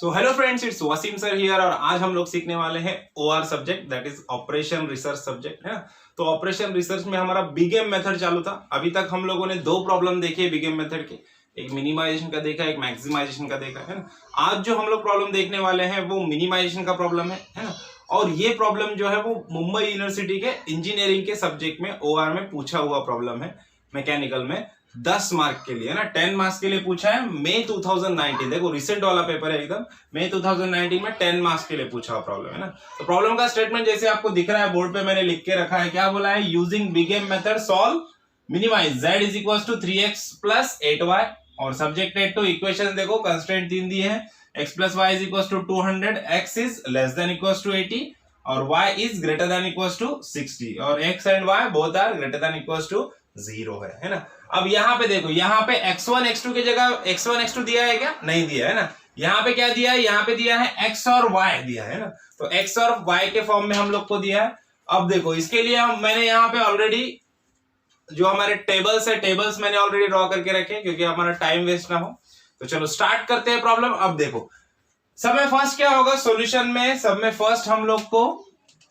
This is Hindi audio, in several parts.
तो hello friends, it's Waseem sir here और आज हम लोग सीखने वाले हैं OR subject, that is operation research subject है ना। तो ऑपरेशन रिसर्च में हमारा बिगेम मेथड चालू था। अभी तक हम लोगों ने दो प्रॉब्लम देखे बिगेम मेथड के, एक मिनिमाइजेशन का देखा, एक मैक्सिमाइजेशन का देखा है ना। आज जो हम लोग प्रॉब्लम देखने वाले हैं वो मिनिमाइजेशन का प्रॉब्लम है ना। और ये प्रॉब्लम जो है वो मुंबई यूनिवर्सिटी के इंजीनियरिंग के सब्जेक्ट में ओआर में पूछा हुआ प्रॉब्लम है, मैकेनिकल में 10 मार्क के लिए है ना। 10 मार्क्स के लिए पूछा है मई 2019। देखो रिसेंट वाला पेपर है एकदम, मई 2019 में 10 मार्क्स के लिए पूछा हुआ प्रॉब्लम है ना। तो प्रॉब्लम का स्टेटमेंट जैसे आपको दिख रहा है बोर्ड पे, मैंने लिख के रखा है। क्या बोला है? Using big M method solve minimize z is equal to 3x plus 8y और सब्जेक्टेड टू इक्वेशन। देखो कंस्ट्रेंट 3 दिए हैं, x plus y is equal to 200, x is less than equal to 80 और y is greater than equal to 60 और x and y both are greater than equal to 0 है ना। अब यहाँ पे देखो, यहाँ पे x1 x2 की जगह x1 x2 दिया है क्या? नहीं दिया है ना। यहाँ पे क्या दिया है? यहाँ पे दिया है x और y दिया है ना। तो x और y के फॉर्म में हम लोग को दिया है। अब देखो इसके लिए मैंने यहाँ पे ऑलरेडी जो हमारे टेबल्स है, टेबल्स मैंने ऑलरेडी ड्रॉ करके रखे क्योंकि हमारा टाइम वेस्ट ना हो। तो चलो स्टार्ट करते हैं प्रॉब्लम। अब देखो सब में फर्स्ट क्या होगा सॉल्यूशन में, सब में फर्स्ट हम लोग को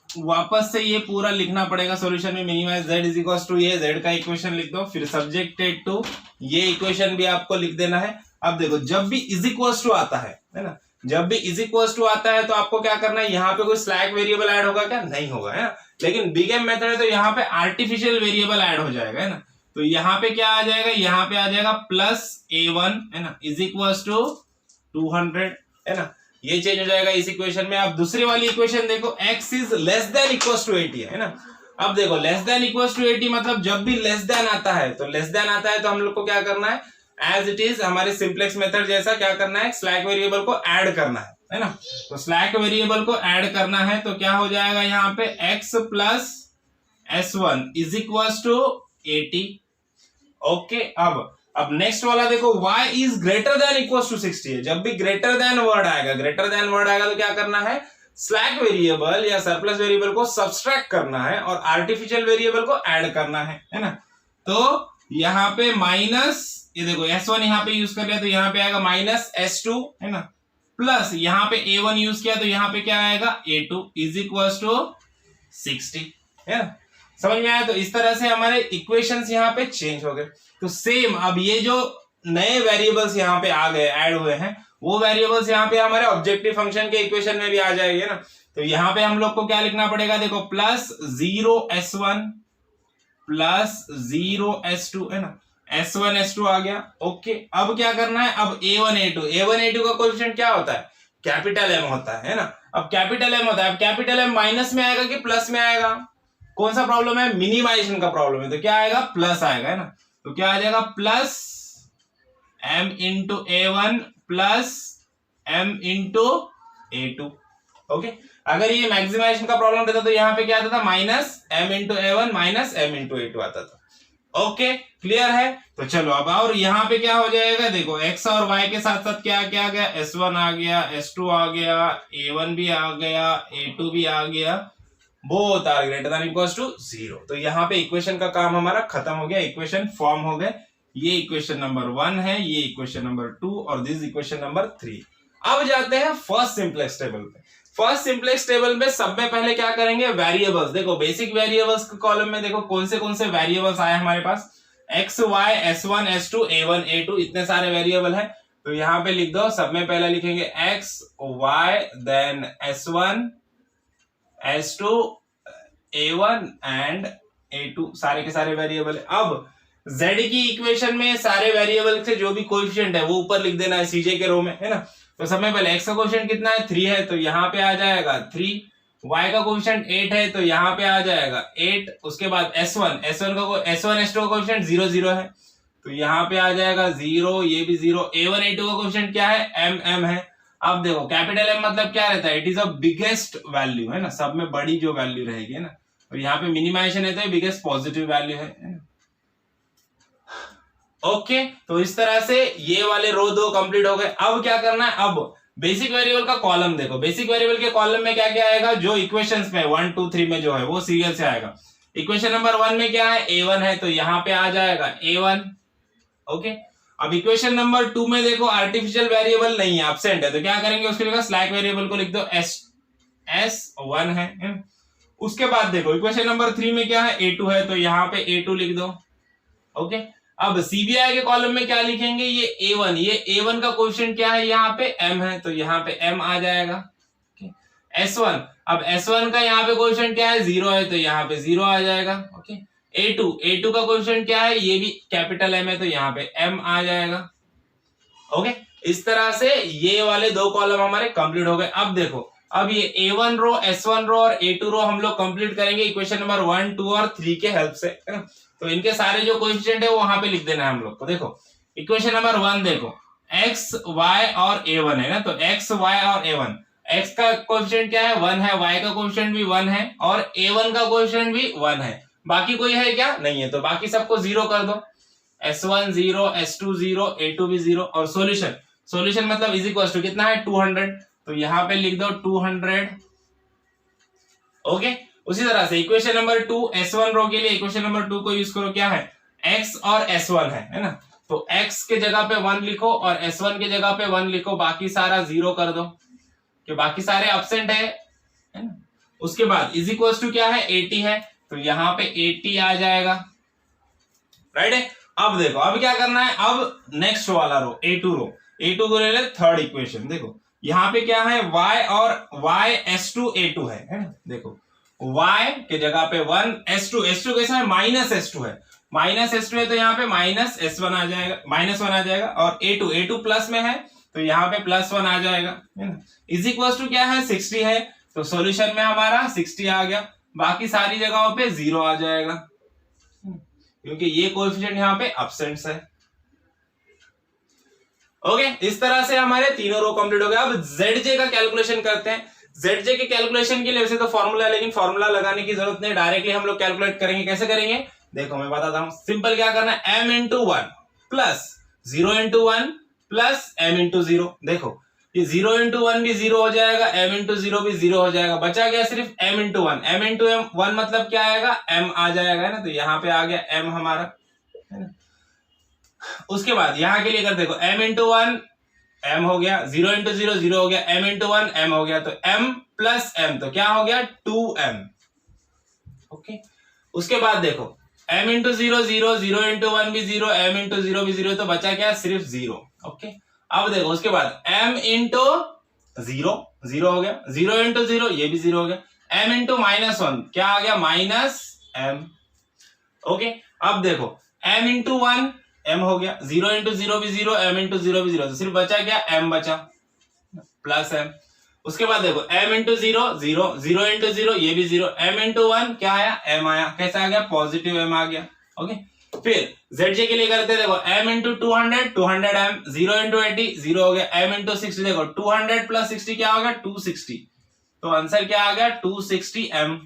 वापस से ये पूरा लिखना पड़ेगा सॉल्यूशन में। Minimise z is equal to ये z का इक्वेशन लिख दो, फिर सब्जेक्टेड टू ये इक्वेशन भी आपको लिख देना है। अब देखो जब भी इज इक्वल टू आता है ना, जब भी इज इक्वल टू आता है तो आपको क्या करना है, यहाँ पे कोई स्लैक वेरिएबल ऐड होगा क्या? नहीं होगा है ना। लेकिन बिगेम मेथड है तो यहाँ पे आर्टिफिशियल वेरिएबल ऐड हो जाएगा है ना। तो यहाँ पे क्या आ जाएगा? यहाँ पे आ जाएगा प्लस a1 है ना इज इक्वल टू 200 है ना। ये चेंज हो जाएगा इस इक्वेशन में। अब दूसरी वाली इक्वेशन देखो, x is less than equal to 80 है ना। अब देखो लेस देन इक्वल टू 80 मतलब जब भी लेस देन आता है तो लेस देन आता है तो हम लोग को क्या करना है, एज इट इज हमारे सिंपलेक्स मेथड जैसा क्या करना है, स्लैक वेरिएबल को ऐड करना है ना। तो स्लैक वेरिएबल को ऐड करना है तो क्या हो जाएगा यहाँ पे, x plus s1 is equal to 80। Okay, अब नेक्स्ट वाला देखो, y is greater than equal to 60 है। जब भी ग्रेटर देन वर्ड आएगा तो क्या करना है, स्लैक वेरिएबल या सरप्लस वेरिएबल को सब्सट्रैक्ट करना है और आर्टिफिशियल वेरिएबल को ऐड करना है ना। तो यहाँ पे माइनस, ये देखो s1 यहाँ पे यूज कर लिया तो यहाँ पे आएगा माइनस s2 है ना, प्लस यहाँ पे a1 यूज किया तो यहाँ पे क्या आएगा, a2 इज इक्वल टू 60 है ना। समझ में आया? तो इस तरह से हमारे इक्वेशंस यहाँ पे चेंज हो गए। तो सेम अब ये जो नए वेरिएबल्स यहाँ पे आ गए, ऐड हुए हैं, वो वेरिएबल्स यहाँ पे हमारे ऑब्जेक्टिव फंक्शन के इक्वेशन में भी आ जाएंगे ना। तो यहाँ पे हम लोग को क्या लिखना पड़ेगा, देखो प्लस 0s1 प्लस 0s2 है ना। s1 s2 आ गया। ओके, अब क्या करना है, अब a1 a2 का कोएफिशिएंट क्या होता है, कैपिटल M होता है ना। अब कैपिटल M होता है, अब कैपिटल M माइनस में आएगा कि प्लस में आएगा? कौन सा प्रॉब्लम है? मिनिमाइजेशन का प्रॉब्लम है। तो क्या आएगा, प्लस आएगा है ना। तो क्या आ जाएगा, plus m into a1 plus m into a2। Okay, अगर ये मैक्सिमाइजेशन का प्रॉब्लम रहता तो यहाँ पे क्या आता था, minus m into a1 minus m into a2 आता था। ओके, क्लियर है? तो चलो अब और यहाँ पे क्या हो जाएगा, देखो x और y के साथ साथ क्या क्या आ गया, s1 आ गया, s2 आ गया, a1 भी आ गया, a2 भी आ गया, both are greater than equal to 0। तो यहाँ पे इक्वेशन का काम हमारा खत्म हो गया, इक्वेशन फॉर्म हो गए। ये इक्वेशन नंबर 1 है, ये इक्वेशन नंबर 2 और दिस इक्वेशन नंबर 3। अब जाते हैं फर्स्ट सिंपलेक्स टेबल पे। फर्स्ट सिंपलेक्स टेबल में सब में पहले क्या करेंगे, वेरिएबल्स। देखो बेसिक वेरिएबल्स के कॉलम में देखो कौन से वेरिएबल्स आए हमारे पास, x y s1 s2 a1 a2 इतने सारे वेरिएबल हैं। तो यहाँ पे लिख दो, सब में पहले लिखेंगे x y then s1 s2 a1 and a2 सारे के सारे वेरिएबल है। अब z की इक्वेशन में सारे वेरिएबल से जो भी कोएफिशिएंट है वो ऊपर लिख देना है cj के रो में है ना। तो सब में पहले x का कोएफिशिएंट कितना है, 3 है, तो यहाँ पे आ जाएगा 3। y का कोएफिशिएंट 8 है तो यहाँ पे आ जाएगा 8। उसके बाद s1 s2 का कोएफिशिएंट 0 0 है तो यहाँ पे आ जाएगा 0, ये भी 0। a1 a2 का कोएफिशिएंट क्या है, m है। अब देखो कैपिटल M मतलब क्या रहता है, it is a biggest value है ना, सब में बड़ी जो वैल्यू रहेगी है ना। और यहाँ पे मिनिमाइजेशन है तो बिगेस्ट पॉजिटिव वैल्यू है ना। ओके, तो इस तरह से ये वाले रो 2 कंप्लीट हो गए। अब क्या करना है, अब बेसिक वेरिएबल का कॉलम देखो। बेसिक वेरिएबल के कॉलम में क्या क्या आएगा, जो इक्वेशंस में 1 2 3 में जो है वो सीरियल से आएगा। इक्वेशन नंबर 1 में क्या है, a1 है तो यहाँ पे आ जाएगा a1। ओके, अब इक्वेशन नंबर 2 में देखो आर्टिफिशियल वेरिएबल नहीं है, एब्सेंट है, तो क्या करेंगे उसके लिए स्लैक वेरिएबल को लिख दो S1 है। उसके बाद देखो इक्वेशन नंबर 3 में क्या है A2 है, तो यहाँ पे A2 लिख दो। ओके, अब सीबीआई के कॉलम में क्या लिखेंगे, ये A1, ये A1 का कोएफिशिएंट क्या है, यहाँ पे M है, तो यहाँ पे M आ जाएगा। S1, अब S1 का यहाँ पे कोएफिशिएंट क्या है, 0 है, तो यहाँ पे 0 आ जाएगा। ओके, A2 का कोएफिशिएंट क्या है, ये भी कैपिटल M है, तो यहाँ पे M आ जाएगा। ओके, इस तरह से ये वाले दो कॉलम हमारे कंप्लीट हो गए। अब देखो, अब ये A1 रो, S1 रो और A2 रो हम लोग कंप्लीट करेंगे इक्वेशन नंबर 1, 2 और 3 के हेल्प से, है ना। तो इनके सारे जो कोएफिशिएंट है वो वहां पे लिख देना है हम लोग को। देखो इक्वेशन नंबर 1 देखो, x, y और A1 है ना, तो x, y और A1, x का कोएफिशिएंट क्या है, 1 है, y का कोएफिशिएंट भी 1 है और A1 का कोएफिशिएंट भी 1 है। बाकी कोई है क्या, नहीं है, तो बाकी सबको 0 कर दो। S1 0, S2 0, A2 भी 0 और सॉल्यूशन मतलब इज इक्वल टू कितना है, 200, तो यहाँ पे लिख दो 200। ओके, उसी तरह से इक्वेशन नंबर 2 S1 रो के लिए इक्वेशन नंबर 2 को यूज करो, क्या है, x और S1 है ना, तो x के जगह पे 1 लिखो और S1 के जगह पे 1 लिखो, बाकी सारा 0 कर दो कि बाकी सारे एब्सेंट है ना। उसके बाद इज इक्वल टू क्या है, 80 है, तो यहाँ पे 80 आ जाएगा, राइट है। अब देखो अब क्या करना है, अब नेक्स्ट वाला रो A2 को ले ले थर्ड इक्वेशन। देखो यहाँ पे क्या है, y और y S2 A2 है ना। देखो y के जगह पे 1, S2 कैसा है, माइनस S2 है, माइनस S2 है, तो यहाँ पे माइनस S1 आ जाएगा, -1 आ जाएगा और A2 प्लस में है, तो यहाँ पे +1 आ जाएगा, है ना। इज इक्वल टू क्या है, 60 है, तो सॉल्यूशन में हमारा 60 आ गया, बाकी सारी जगहों पे 0 आ जाएगा क्योंकि ये कोएफिशिएंट यहाँ पे एब्सेंट्स है। ओके, इस तरह से हमारे तीनों रो कंप्लीट हो गए। अब ZJ का कैलकुलेशन करते हैं। ZJ के कैलकुलेशन के लिए वैसे तो फॉर्मूला है, लेकिन फॉर्मूला लगाने की जरूरत नहीं, डायरेक्टली हम लोग कैलकुलेट करेंगे। कैसे करेंगे, देखो मैं बताता हूं। सिंपल क्या करना है, m into 1 plus 0 into 1 plus m into 0। देखो ये 0 इंटू 1 भी 0 हो जाएगा, m इंटू 0 भी 0 हो जाएगा, बचा गया सिर्फ m इंटू 1। m इंटू 1 मतलब क्या आएगा, m आ जाएगा ना, तो यहाँ पे आ गया m हमारा, है ना। उसके बाद यहाँ के लिए कर देखो, m इंटू 1 m हो गया, 0 इंटू 0 0 हो गया, m इंटू 1 m हो गया, तो m प्लस m तो क्या हो गया, 2m। ओके, उसके बाद देखो m इंटू 0 0, 0 इंटू 1 भी 0, m इंटू 0 भी 0, तो बचा क्या, सिर्फ 0। ओके, अब देखो उसके बाद m इंटू 0 0 हो गया, 0 इंटू 0 ये भी 0 हो गया, m इंटू -1 क्या आ गया, -m। ओके, अब देखो m इंटू 1 m हो गया, 0 इंटू 0 भी 0, m इंटू 0 भी 0, तो सिर्फ बचा क्या, m बचा प्लस m। उसके बाद देखो m इंटू 0 0, 0 इंटू 0 ये भी 0, m इंटू 1 क्या आया, m आया, कैसा आ गया, पॉजिटिव m आ गया। ओके, फिर ZJ के लिए करते देखो, m इंटू 200 200m, 0 इंटू 80 0 हो गया, m इंटू 60 देखो 200 प्लस 60 क्या होगा, 260, तो आंसर क्या आ गया, 260m।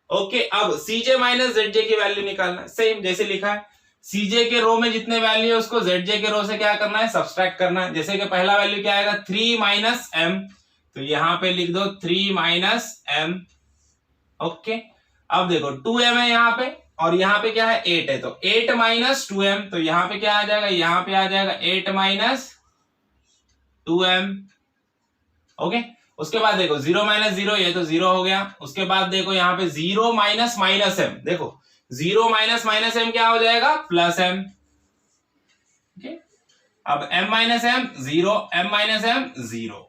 ओके, अब CJ माइनस ZJ की वैल्यू निकालना, सेम जैसे लिखा है, CJ के रो में जितने वैल्यू है उसको ZJ के रो से क्या करना है, सब्सट्रैक्ट करना है। जैसे कि पहला वैल्यू क्या आएगा, 3 माइनस m, तो यहाँ पे लिख दो 3 माइनस m। ओके, अब देखो 2m है यहाँ पे और यहाँ पे क्या है, 8 है, तो 8 माइनस 2m, तो यहाँ पे क्या आ जाएगा, यहाँ पे आ जाएगा 8 माइनस 2m। ओके, उसके बाद देखो 0 माइनस 0 ये तो 0 हो गया। उसके बाद देखो यहाँ पे 0 माइनस माइनस m, देखो 0 माइनस माइनस m क्या हो जाएगा, प्लस m। ओके, अब m minus m 0, m minus m 0।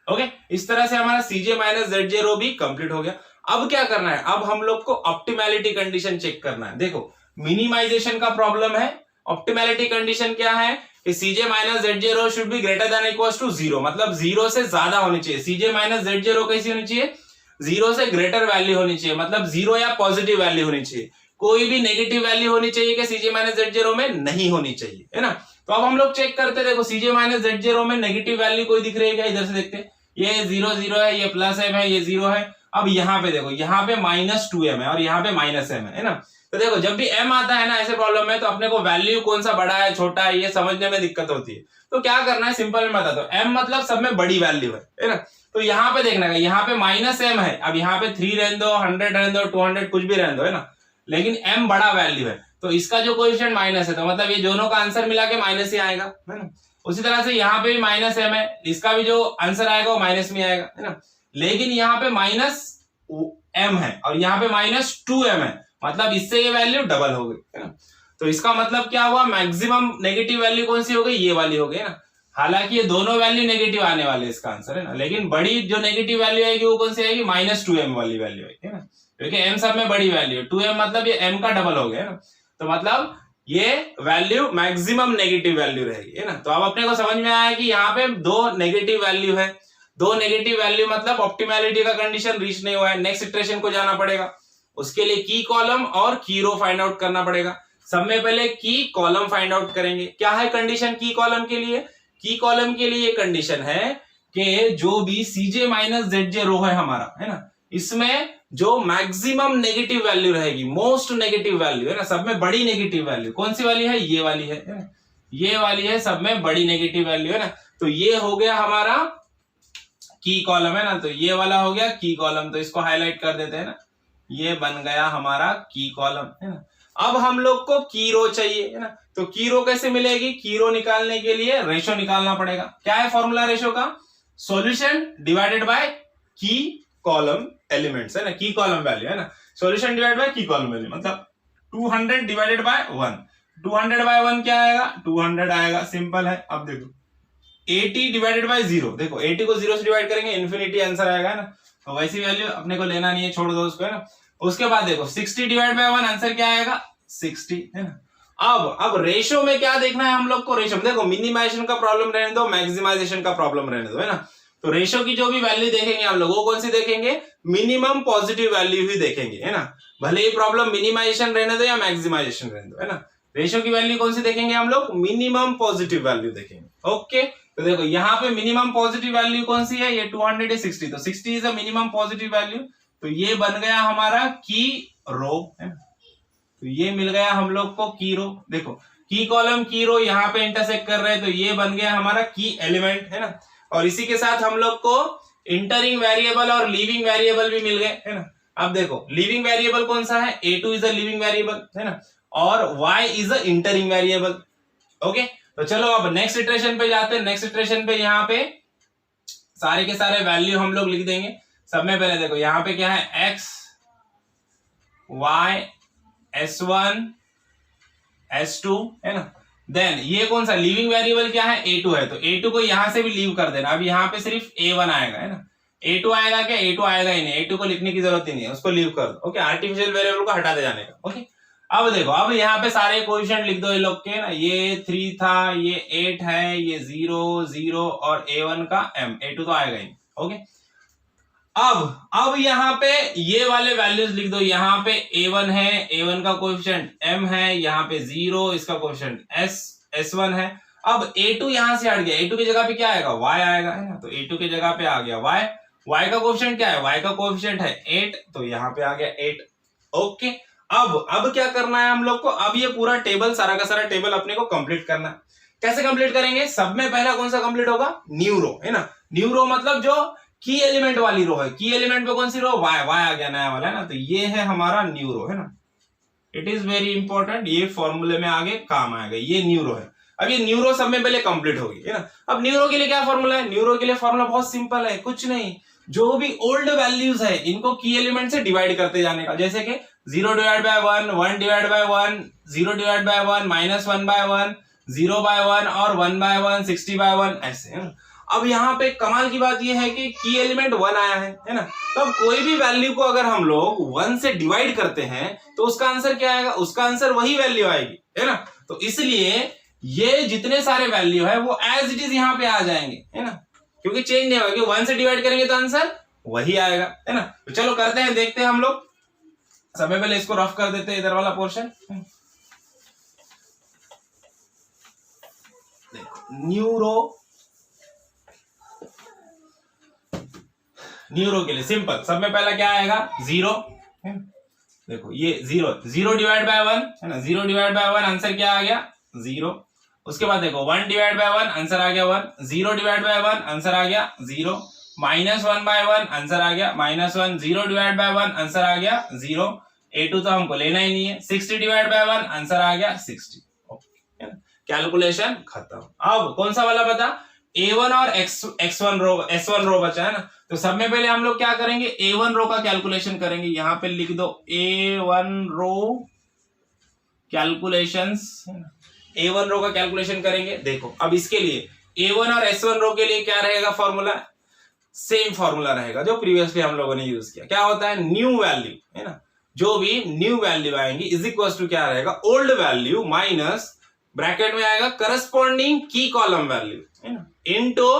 Okay, इस तरह से हमारा CJ माइनस ZJ रो भी कंप्लीट हो गया। अब क्या करना है, अब हम लोग को ऑप्टिमैलिटी कंडीशन चेक करना है। देखो मिनिमाइजेशन का प्रॉब्लम है, ऑप्टिमैलिटी कंडीशन क्या है कि CJ minus ZJ row should be greater than equal to 0, मतलब 0 से ज्यादा होनी चाहिए। CJ माइनस ZJ रो कैसी होनी चाहिए, 0 से ग्रेटर वैल्यू होनी चाहिए, मतलब 0 या पॉजिटिव वैल्यू होनी चाहिए, कोई भी नेगेटिव वैल्यू होनी चाहिए कि CJ माइनस ZJ रो में नहीं होनी चाहिए, है ना। तो अब हम लोग चेक करते, देखो CJ माइनस ZJ रो में नेगेटिव वैल्यू कोई दिख रही है क्या, इधर से देखते, ये 0 0 है, ये प्लस m है, ये 0 है। अब यहाँ पे देखो, यहाँ पे -2m है और यहाँ पे -m है ना। तो देखो जब भी m आता है ना ऐसे प्रॉब्लम में, तो अपने को वैल्यू कौन सा बड़ा है छोटा है ये समझने में दिक्कत होती है। तो क्या करना है, सिंपल में बताता हूं, m मतलब सब में बड़ी वैल्यू है ना। तो यहाँ पे देखना है, यहाँ पे -m है, अब यहाँ पे 3 रहने दो, 100 रहने दो, 200 कुछ भी रहने दो, है ना। लेकिन m बड़ा वैल्यू है तो इसका जो कोएफिशिएंट माइनस है, तो मतलब ये दोनों का आंसर मिला के माइनस ही आएगा, है ना। उसी तरह से यहाँ पे भी माइनस m है, इसका भी जो आंसर आएगा वो माइनस में आएगा, है ना। लेकिन यहाँ पे माइनस m है और यहाँ पे माइनस 2m है, मतलब इससे ये वैल्यू डबल हो गई, है ना। तो इसका मतलब क्या हुआ, मैक्सिमम नेगेटिव वैल्यू कौन सी हो गई, ये वाली हो गई ना। हालांकि ये दोनों वैल्यू नेगेटिव आने वाले हैं इसका आंसर, है ना, लेकिन बड़ी जो नेगेटिव वैल्यू आएगी वो कौन सी आएगी, माइनस 2m वाली वैल्यू आएगी, है ना, क्योंकि m सब में बड़ी वैल्यू है, 2m मतलब ये m का डबल हो गया, है ना। तो मतलब ये वैल्यू मैक्सिमम नेगेटिव वैल्यू रहेगी, है ना। तो अब अपने को समझ में आया कि यहाँ पे दो नेगेटिव वैल्यू है, दो नेगेटिव वैल्यू मतलब ऑप्टिमैलिटी का कंडीशन रीच नहीं हुआ है, नेक्स्ट इटरेशन को जाना पड़ेगा, उसके लिए की कॉलम और की रो फाइंड आउट करना पड़ेगा। सब में पहले की कॉलम फाइंड आउट करेंगे। क्या है कंडीशन की कॉलम के लिए, की कॉलम के लिए कंडीशन है कि जो भी Cj माइनस Zj रो है हमारा, है ना, इसमें जो मैक्सिमम नेगेटिव वैल्यू रहेगी, मोस्ट नेगेटिव वैल्यू, है ना, सब में बड़ी नेगेटिव वैल्यू कौन सी वाली है, ये वाली है ना, ये वाली है सब में बड़ी नेगेटिव वैल्यू, है ना। तो ये हो गया हमारा की कॉलम, है ना, तो ये वाला हो गया की कॉलम, तो इसको हाईलाइट कर देते हैं ना, ये बन गया हमारा की कॉलम, है ना। अब हम लोग को की रो चाहिए, है ना, तो की रो कैसे मिलेगी, की रो निकालने के लिए रेशो निकालना पड़ेगा। क्या है फॉर्मूला रेशो का, सॉल्यूशन डिवाइडेड बाय की कॉलम एलिमेंट्स, है ना, की कॉलम वैल्यू, है ना, सॉल्यूशन डिवाइडेड बाय की कॉलम वैल्यू, मतलब 200 डिवाइडेड बाय 1, 200 बाय 1 क्या आएगा, 200 आएगा, सिंपल है। अब देखो 80 डिवाइडेड बाय 0, देखो 80 को 0 से डिवाइड करेंगे इन्फिनिटी आंसर आएगा, है ना, तो वैसी वैल्यू अपने को लेना नहीं है, छोड़ दो उसको, है ना। उसके बाद देखो 60 डिवाइड बाय 1 आंसर क्या आएगा, 60, है ना। अब रेशो में क्या देखना है हम लोग को, रेशो में देखो मिनिमाइजेशन का प्रॉब्लम रहने दो, मैक्सिमाइजेशन का प्रॉब्लम रहने दो, है ना। तो रेशो की जो भी वैल्यू देखेंगे हम लोग वो कौन सी देखेंगे, मिनिमम पॉजिटिव वैल्यू ही देखेंगे, है ना, भले ही प्रॉब्लम मिनिमाइजेशन रहने दो या मैक्सिमाइजेशन रहने दो, है ना। रेशो की वैल्यू कौन सी देखेंगे हम लोग, मिनिमम पॉजिटिव वैल्यू देखेंगे। ओके, तो देखो यहाँ पे मिनिमम पॉजिटिव वैल्यू कौन सी है, ये 200 है, 60, तो 60 is a minimum positive value, तो ये बन गया हमारा की रो, है ना। तो ये मिल गया हम लोग को की रो। देखो की कॉलम की रो यहाँ पे इंटरसेक्ट कर रहे हैं, तो ये बन गया हमारा की एलिमेंट, है ना। और इसी के साथ हम लोग को इंटरिंग वेरिएबल और लीविंग वेरिएबल भी मिल गए, है ना। अब देखो लीविंग वेरिएबल कौन सा है, a2 is a leaving variable, है ना, और y is a interesting variable. Okay, तो चलो अब नेक्स्ट इटरेशन पे जाते हैं। नेक्स्ट इटरेशन पे यहाँ पे सारे के सारे वैल्यू हम लोग लिख देंगे। सब में पहले देखो यहाँ पे क्या है, x y s1 s2, है ना। देन ये कौन सा लीविंग वेरिएबल क्या है, a2 है, तो a2 को यहां से भी लीव कर देना। अब यहाँ पे सिर्फ a1 आएगा, है ना, a2 आएगा क्या, a2 आएगा ही नहीं, a2 को लिखने की जरूरत ही नहीं है, उसको लीव कर दो। ओके, आर्टिफिशियल वेरिएबल को हटा दे जाने का। ओके, अब देखो अब यहाँ पे सारे कोएफिशिएंट लिख दो ये लोग के, ना, ये 3 था, ये 8 है, ये 0 0 और a1 का m, a2 तो आएगा ही। ओके, अब यहाँ पे ये वाले वैल्यूज लिख दो। यहाँ पे a1 है, a1 का कोएफिशिएंट m है, यहाँ पे 0, इसका कोएफिशिएंट s1 है। अब a2 यहां से हट गया, a2 की जगह पे क्या आएगा, y आएगा, है ना, तो a2 की जगह पे आ गया y का कोएफिशिएंट क्या है, y का कोएफिशिएंट है 8, तो यहाँ पे आ गया 8। ओके, अब क्या करना है हम लोग को, अब ये पूरा टेबल, सारा का सारा टेबल अपने को कंप्लीट करना है। कैसे कंप्लीट करेंगे, सब में पहला कौन सा कंप्लीट होगा, न्यू रो, है ना। न्यू रो मतलब जो की एलिमेंट वाली रो है, की एलिमेंट पे कौन सी रो, y आ गया नया वाला, है ना, तो ये है हमारा न्यू रो, है ना। इट इज वेरी इंपॉर्टेंट, ये फॉर्मूले में आगे काम आएगा, ये न्यू रो है। अब ये न्यू रो सब में पहले कंप्लीट होगी, है ना। अब न्यू रो के लिए क्या फॉर्मूला है, न्यू रो के लिए फॉर्मूला बहुत सिंपल है, कुछ नहीं, जो भी ओल्ड वैल्यूज है इनको की एलिमेंट से डिवाइड करते जाने का। जैसे कि 0 divide by 1, 1 divide by 1, 0 divide by 1, -1 by 1, 0 by 1 और 1 बाय 1, 60 बाय 1, ऐसे, है ना। अब यहाँ पे कमाल की बात यह है कि की एलिमेंट 1 आया है ना। तो अब कोई भी वैल्यू को अगर हम लोग 1 से डिवाइड करते हैं तो उसका आंसर क्या आएगा, उसका आंसर वही वैल्यू आएगी, है ना। तो इसलिए ये जितने सारे वैल्यू है वो एज इट इज यहाँ पे आ जाएंगे, है ना, क्योंकि चेंज नहीं होगा, 1 से डिवाइड करेंगे तो आंसर वही आएगा, है ना। तो चलो करते हैं, देखते हैं हम लोग। सबसे पहले इसको रफ कर देते हैं, इधर वाला पोर्शन। देखो न्यूरो के लिए सिंपल, सब में पहला क्या आएगा, 0, देखो ये 0 डिवाइड बाय 1, है ना, 0 डिवाइड बाय 1 आंसर क्या आ गया, 0। उसके बाद देखो 1 डिवाइड बाय 1 आंसर आ गया 1, 0 डिवाइड बाय 1 आंसर आ गया 0, -1 बाय 1 आंसर आ गया -1, 0 डिवाइड बाय 1 आंसर आ गया 0, A2 तो हमको लेना ही नहीं है, 60 डिवाइड बाय 1, आंसर आ गया 60। ओके, कैलकुलेशन खत्म। अब कौन सा वाला बता, A1 और S1 रो बचा है ना, तो सब में पहले हम लोग क्या करेंगे, A1 रो का कैलकुलेशन करेंगे। यहां पे लिख दो A1 रो कैलकुलेशंस, A1 रो का कैलकुलेशन करेंगे। देखो अब इसके लिए A1 और S1 रो के लिए क्या रहेगा फॉर्मूला, सेम फॉर्मूला रहेगा जो प्रीवियसली हम लोगों ने यूज किया। क्या होता है, न्यू वैल्यू है ना, जो भी न्यू वैल्यू आएंगी इज इक्वल टू क्या रहेगा, ओल्ड वैल्यू माइनस ब्रैकेट में आएगा करस्पॉन्डिंग की कॉलम वैल्यू है ना, इनटू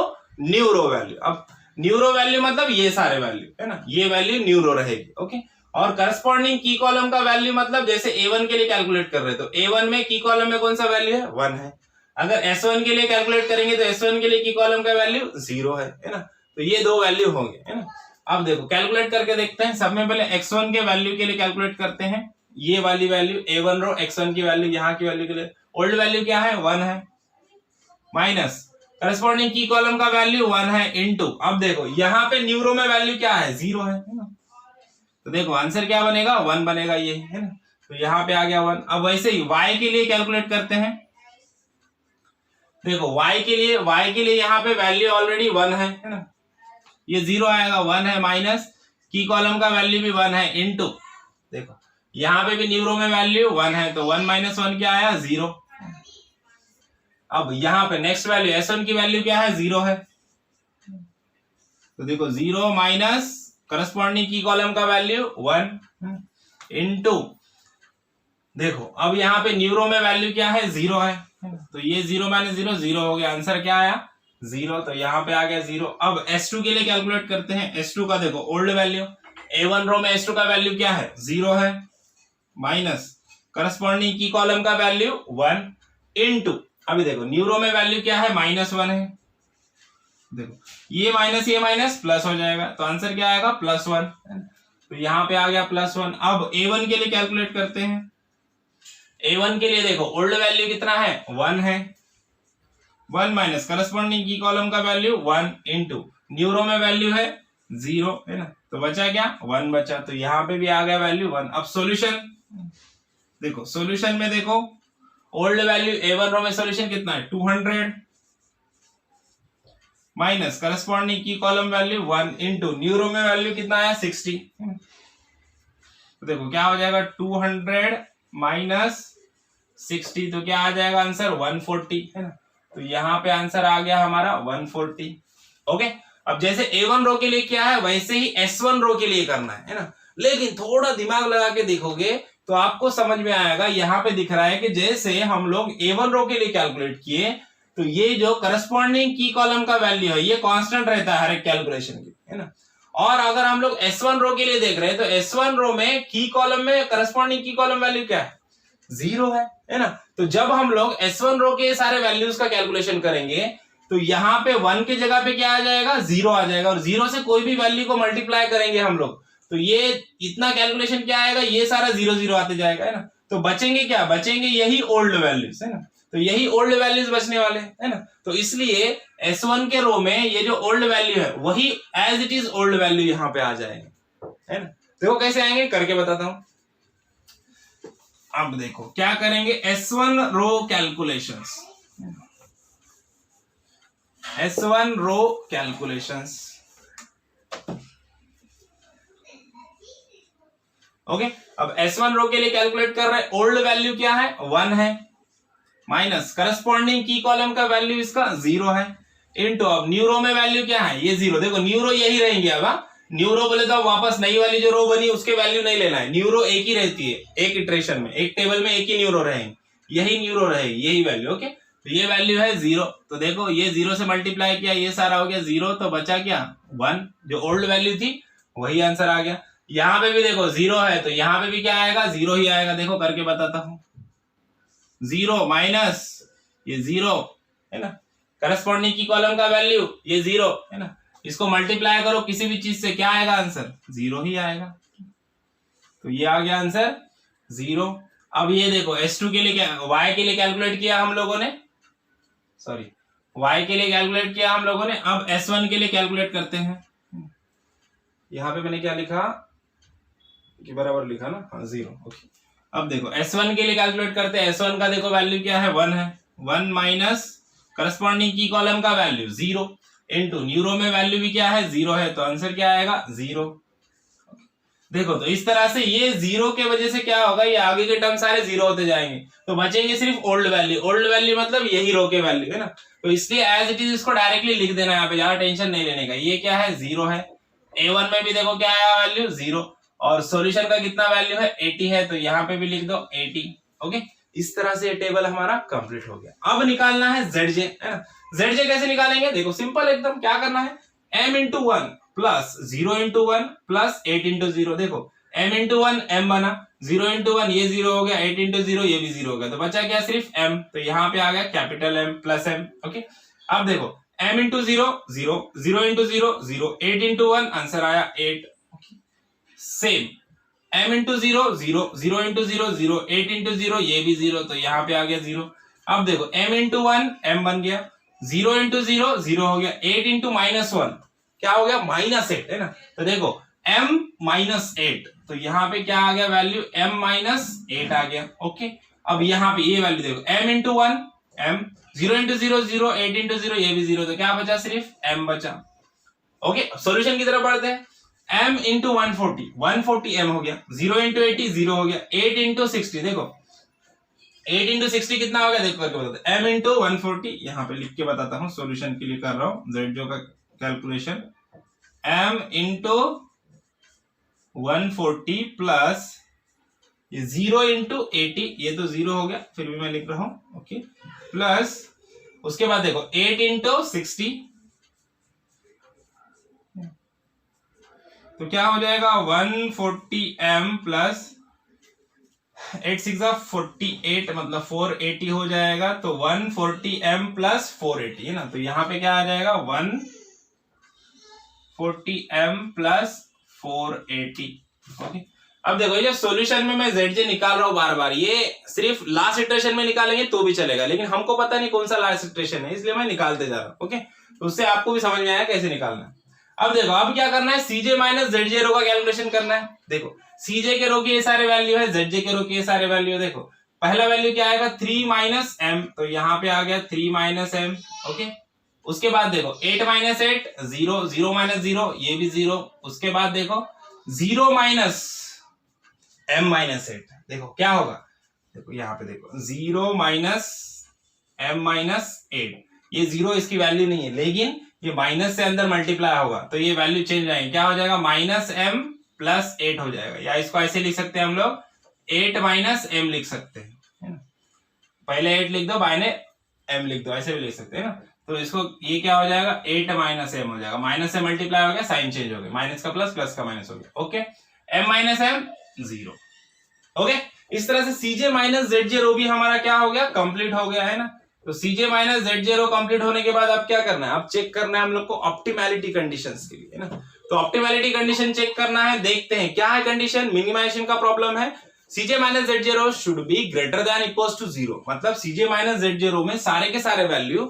न्यू रो वैल्यू। अब न्यू रो वैल्यू मतलब ये सारे वैल्यू है ना, ये वैल्यू न्यू रो रहेगी। ओके, और करस्पॉन्डिंग की कॉलम का वैल्यू मतलब जैसे A1 के लिए कैलकुलेट कर रहे तो A1 में की कॉलम में कौन सा वैल्यू है, 1 है। अगर S1 के लिए कैलकुलेट करेंगे तो S1 के लिए की कॉलम का वैल्यू 0 है ना, तो ये दो वैल्यू होंगे है ना। अब देखो कैलकुलेट करके देखते हैं। सब में पहले x1 के वैल्यू के लिए कैलकुलेट करते हैं, ये वाली वैल्यू A1 रो x1 की वैल्यू, यहाँ की वैल्यू के लिए ओल्ड वैल्यू क्या है, 1 है, माइनस करस्पॉन्डिंग की कॉलम का वैल्यू 1 है, इनटू अब देखो यहाँ पे न्यू रो में वैल्यू क्या है, 0 है ना, तो देखो आंसर क्या बनेगा, 1 बनेगा ये है ना, तो यहाँ पे आ गया 1। अब वैसे ही y के लिए कैलकुलेट करते हैं। देखो y के लिए यहाँ पे वैल्यू ऑलरेडी 1 है ना, ये 0 आएगा, 1 है, माइनस की कॉलम का वैल्यू भी 1 है, इनटू देखो यहाँ पे भी न्यू रो में वैल्यू 1 है, तो 1 माइनस 1 क्या आया, 0। अब यहाँ पे नेक्स्ट वैल्यू S1 की वैल्यू क्या है, 0 है, तो देखो 0 माइनस करस्पॉन्डिंग की कॉलम का वैल्यू 1 इनटू देखो अब यहाँ पे न्यू रो में वैल्यू क्या है, 0 है, तो ये 0 माइनस 0 0 हो गया, आंसर क्या आया, 0, तो यहाँ पे आ गया 0। अब S2 के लिए कैलकुलेट करते हैं। S2 का देखो ओल्ड वैल्यू, A1 रो में S2 का वैल्यू क्या है, 0 है, माइनस करस्पॉन्डिंग की कॉलम का वैल्यू 1 इनटू अभी देखो न्यू रो में वैल्यू क्या है, -1 है, देखो ये माइनस प्लस हो जाएगा, तो आंसर क्या आएगा, +1, तो यहाँ पे आ गया +1। अब A1 के लिए कैलकुलेट करते हैं। A1 के लिए देखो ओल्ड वैल्यू कितना है, 1 है, 1 माइनस करस्पॉन्डिंग की कॉलम का वैल्यू 1 इनटू न्यू रो में वैल्यू है 0 है ना, तो बचा क्या, 1 बचा, तो यहाँ पे भी आ गया वैल्यू 1। अब सॉल्यूशन देखो, सॉल्यूशन में देखो ओल्ड वैल्यू A1 रो में सॉल्यूशन कितना है, 200 माइनस करस्पॉन्डिंग की column value 1 into new row में वैल्यू कितना आया, 60, तो देखो क्या हो जाएगा, 200 माइनस 60, तो क्या आ जाएगा आंसर, 140 है ना, तो यहाँ पे आंसर आ गया हमारा 140। ओके, अब जैसे A1 रो के लिए क्या है वैसे ही S1 रो के लिए करना है ना, लेकिन थोड़ा दिमाग लगा के देखोगे तो आपको समझ में आएगा। यहाँ पे दिख रहा है कि जैसे हम लोग A1 रो के लिए कैलकुलेट किए तो ये जो करस्पॉन्डिंग की कॉलम का वैल्यू है ये कांस्टेंट रहता है हर एक कैलकुलेशन के, है ना। और अगर हम लोग S1 रो के लिए देख रहे हैं तो S1 रो में की कॉलम में करस्पॉन्डिंग की कॉलम वैल्यू क्या है, 0 है ना। तो जब हम लोग S1 रो के सारे वैल्यूज का कैलकुलेशन करेंगे तो यहाँ पे 1 की जगह पे क्या आ जाएगा, 0 आ जाएगा, और 0 से कोई भी वैल्यू को मल्टीप्लाई करेंगे हम लोग तो ये इतना कैलकुलेशन क्या आएगा, ये सारा 0 0 आते जाएगा, है ना। तो बचेंगे क्या, बचेंगे यही ओल्ड वैल्यूज, है ना, तो यही ओल्ड वैल्यूज बचने वाले, है ना। तो इसलिए S1 के रो में ये जो ओल्ड वैल्यू है वही as it is old value यहाँ पे आ जाएंगे, है ना। देखो कैसे आएंगे, करके बताता हूं। अब देखो क्या करेंगे, S1 रो कैलकुलेशंस, S1 रो कैलकुलेशंस, ओके। अब S1 रो के लिए कैलकुलेट कर रहे हैं, ओल्ड वैल्यू क्या है, 1 है, माइनस करस्पॉन्डिंग की कॉलम का वैल्यू इसका 0 है, इनटू अब न्यू रो में वैल्यू क्या है, ये 0, देखो न्यू रो यही रहेंगे। अब न्यू रो बोले तो वापस नई वाली जो रो बनी उसके वैल्यू नहीं लेना है, न्यू रो एक ही रहती है, एक इटरेशन में एक टेबल में एक ही न्यू रो रहेंगे, यही न्यू रो रहेगी, यही वैल्यू। ओके, तो ये वैल्यू है 0, तो देखो ये 0 से मल्टीप्लाई किया, ये सारा हो गया 0, तो बचा क्या 1, जो ओल्ड वैल्यू थी वही आंसर आ गया। यहाँ पे भी देखो 0 है तो यहाँ पे भी क्या आएगा, 0 ही आएगा। देखो करके बताता हूं, 0 माइनस ये 0, है ना, करस्पॉन्डिंग की कॉलम का वैल्यू ये 0, है ना, इसको मल्टीप्लाई करो किसी भी चीज से, क्या आएगा आंसर, 0 ही आएगा। तो ये आ गया आंसर 0। अब ये देखो S2 के लिए क्या, Y के लिए कैलकुलेट किया हम लोगों ने, सॉरी Y के लिए कैलकुलेट किया हम लोगों ने। अब S1 के लिए कैलकुलेट करते हैं। यहां पे मैंने क्या लिखा, कि बराबर लिखा ना, हाँ 0। ओके, अब देखो S1 के लिए कैलकुलेट करते हैं। S1 का देखो वैल्यू क्या है, 1 है। 1 माइनस करस्पॉन्डिंग की कॉलम का वैल्यू 0 इनटू न्यू रो में वैल्यू भी क्या है, 0 है, तो आंसर क्या आएगा 0। देखो तो इस तरह से ये 0 के वजह से क्या होगा, ये आगे के टर्म सारे 0 होते जाएंगे, तो बचेंगे सिर्फ ओल्ड वैल्यू। ओल्ड वैल्यू मतलब यही रो के वैल्यू है ना, तो इसलिए एज इट इज इसको डायरेक्टली लिख देना, यहाँ पे ज्यादा टेंशन नहीं लेने का। ये क्या है, 0 है। A1 में भी देखो क्या आया वैल्यू, 0, और सॉल्यूशन का कितना वैल्यू है, 80 है, तो यहाँ पे भी लिख दो 80। ओके, इस तरह से ये टेबल हमारा कंप्लीट हो गया। अब निकालना है ZJ, है ना। ZJ कैसे निकालेंगे, देखो सिंपल एकदम, क्या करना है, m into 1 plus 0 into 1 plus 8 into 0। देखो m इंटू 1 m बना, 0 इंटू 1 ये 0 हो गया, 8 इंटू 0 ये भी 0 हो गया, तो बचा क्या सिर्फ m, तो यहाँ पे आ गया capital M plus m। Okay, अब देखो m into 0 0, 0 into 0 0, 8 into 1 answer आया 8। Same m into 0 0, 0 into 0 0, 8 into 0 ये भी 0, तो यहाँ पे आ गया 0। अब देखो m इंटू 1 m बन गया, 0 इंटू 0 0 हो गया, 8 इंटू माइनस 1 क्या हो गया, -8, है ना। तो देखो m -8, तो यहाँ पे क्या आ गया वैल्यू, m -8 आ गया। ओके, अब यहाँ पे ये वैल्यू देखो, m into 1 m, 0 into 0 0, 8 into 0 ये भी 0, तो क्या बचा, सिर्फ m बचा। ओके, सॉल्यूशन की तरफ बढ़ते हैं। m इंटू 140 m हो गया, 0 इंटू 80 0 हो गया, 8 इंटू 60, देखो 8 इंटू 60 कितना हो गया, देखो करके बताते हैं। m इंटू 140 यहाँ पे लिख के बताता हूँ, सॉल्यूशन के लिए कर रहा हूँ ZJ का कैलकुलेशन। m इंटू 140 प्लस ये 0 इंटू 80, ये तो 0 हो गया, फिर भी मैं लिख रहा हूं। ओके, प्लस उसके बाद देखो 8 इंटू 60, तो क्या हो जाएगा 140m प्लस 8 6 48, मतलब 480 हो जाएगा, तो 140m प्लस 480 है ना, तो यहाँ पे क्या आ जाएगा 140m प्लस 480। ओके, अब देखो ये सॉल्यूशन में मैं ZJ निकाल रहा हूं बार बार, ये सिर्फ लास्ट इटरेशन में निकालेंगे तो भी चलेगा, लेकिन हमको पता नहीं कौन सा लास्ट इटरेशन है, इसलिए मैं निकालते जा रहा हूं। ओके, तो उससे आपको भी समझ में आया कैसे निकालना है। अब देखो अब क्या करना है, CJ माइनस ZJ रो का कैलकुलेशन करना है। देखो CJ के रो की ये सारे वैल्यू है, ZJ के रो की ये सारे वैल्यू है। देखो पहला वैल्यू क्या आएगा, 3 माइनस m, तो यहाँ पे आ गया 3 माइनस m। ओके, उसके बाद देखो 8 माइनस 8 0, 0 माइनस 0 ये भी 0, उसके बाद देखो 0 माइनस m माइनस 8, देखो क्या होगा, देखो यहाँ पे देखो 0 माइनस m माइनस 8, ये 0 इसकी वैल्यू नहीं है, लेकिन ये माइनस से अंदर मल्टीप्लाई होगा, तो ये वैल्यू चेंज आएगी, क्या हो जाएगा माइनस m प्लस 8 हो जाएगा, या इसको ऐसे लिख सकते हैं हम लोग 8 माइनस m लिख सकते हैं, है ना। पहले 8 लिख दो, बायने m लिख दो, ऐसे भी लिख सकते हैं ना। तो इसको ये क्या हो जाएगा 8 माइनस m हो जाएगा, माइनस से मल्टीप्लाई हो गया, साइन चेंज हो गया, माइनस का प्लस, प्लस का माइनस हो गया। Okay, m minus m 0। Okay, इस तरह से CJ माइनस ZJ रो भी हमारा क्या हो गया, कंप्लीट हो गया, है ना। तो CJ minus ZJ row complete होने के बाद अब क्या करना है, अब चेक करना है हम लोग को ऑप्टिमैलिटी कंडीशंस के लिए, है ना। तो ऑप्टिमैलिटी कंडीशन चेक करना है, देखते हैं क्या है कंडीशन, मिनिमाइजेशन का प्रॉब्लम है। CJ minus ZJ row should be greater than equals to 0, मतलब CJ माइनस ZJ रो में सारे के सारे वैल्यू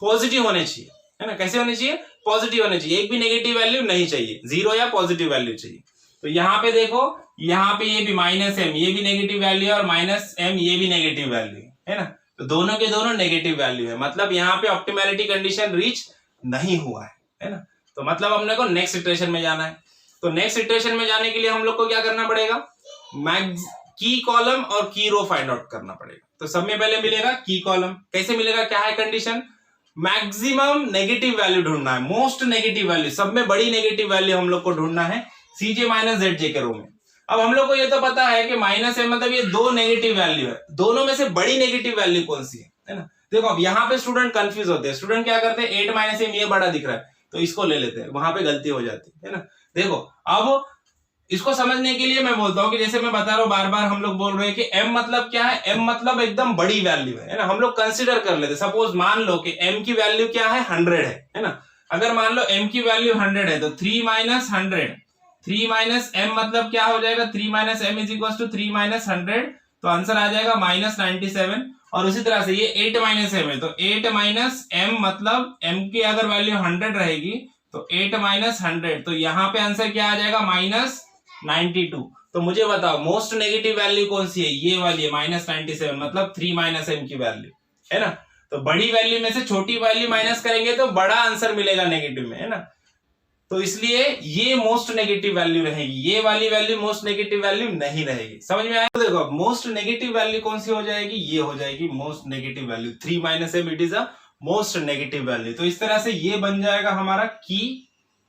पॉजिटिव होने चाहिए, है ना। कैसे होने चाहिए, पॉजिटिव होने चाहिए, एक भी नेगेटिव वैल्यू नहीं चाहिए, 0 या पॉजिटिव वैल्यू चाहिए। तो यहाँ पे देखो, यहाँ पे ये भी माइनस m, ये भी नेगेटिव वैल्यू है, और माइनस m ये भी नेगेटिव वैल्यू है ना। तो दोनों के दोनों नेगेटिव वैल्यू है, मतलब यहाँ पे ऑप्टिमैलिटी कंडीशन रीच नहीं हुआ है ना। तो मतलब हमने को नेक्स्ट इटरेशन में जाना है। तो नेक्स्ट इटरेशन में जाने के लिए हम लोग को क्या करना पड़ेगा, की कॉलम और की रो फाइंड आउट करना पड़ेगा। तो सब में पहले मिलेगा की कॉलम, कैसे मिलेगा, क्या है कंडीशन, मैक्सिमम नेगेटिव वैल्यू ढूंढना है, मोस्ट नेगेटिव वैल्यू, सब में बड़ी नेगेटिव वैल्यू हम लोग को ढूंढना है CJ माइनस ZJ के रो में। अब हम लोग को ये तो पता है कि माइनस है, मतलब ये दो नेगेटिव वैल्यू है, दोनों में से बड़ी नेगेटिव वैल्यू कौन सी है ना। देखो अब यहाँ पे स्टूडेंट कंफ्यूज होते हैं, स्टूडेंट क्या करते हैं, 8 माइनस m ये बड़ा दिख रहा है तो इसको ले लेते हैं, वहां पे गलती हो जाती है ना। देखो अब इसको समझने के लिए मैं बोलता हूँ कि जैसे मैं बता रहा हूँ, बार बार हम लोग बोल रहे हैं कि m मतलब क्या है, m मतलब एकदम बड़ी वैल्यू है ना। हम लोग कंसिडर कर लेते, सपोज मान लो कि m की वैल्यू क्या है, 100 है ना। अगर मान लो m की वैल्यू 100 है तो 3 माइनस 100, 3 माइनस m मतलब क्या हो जाएगा, 3 minus m is equal to 3 minus 100, तो आंसर आ जाएगा माइनस 97। और उसी तरह से ये 8 माइनस m है, तो 8 माइनस m मतलब m की अगर वैल्यू 100 रहेगी तो 8 माइनस 100, तो यहाँ पे आंसर क्या आ जाएगा माइनस 92। तो मुझे बताओ मोस्ट नेगेटिव वैल्यू कौन सी है, ये वाली है -97, मतलब 3 - m की वैल्यू है ना। तो बड़ी वैल्यू में से छोटी वैल्यू माइनस करेंगे तो बड़ा आंसर मिलेगा नेगेटिव में, है ना। तो इसलिए ये मोस्ट नेगेटिव वैल्यू रहेगी, ये वाली वैल्यू मोस्ट नेगेटिव वैल्यू नहीं रहेगी। समझ में आया? तो देखो मोस्ट नेगेटिव वैल्यू कौन सी हो जाएगी, ये हो जाएगी most negative value. 3 - m it is a most negative value. तो इस तरह से ये बन जाएगा हमारा की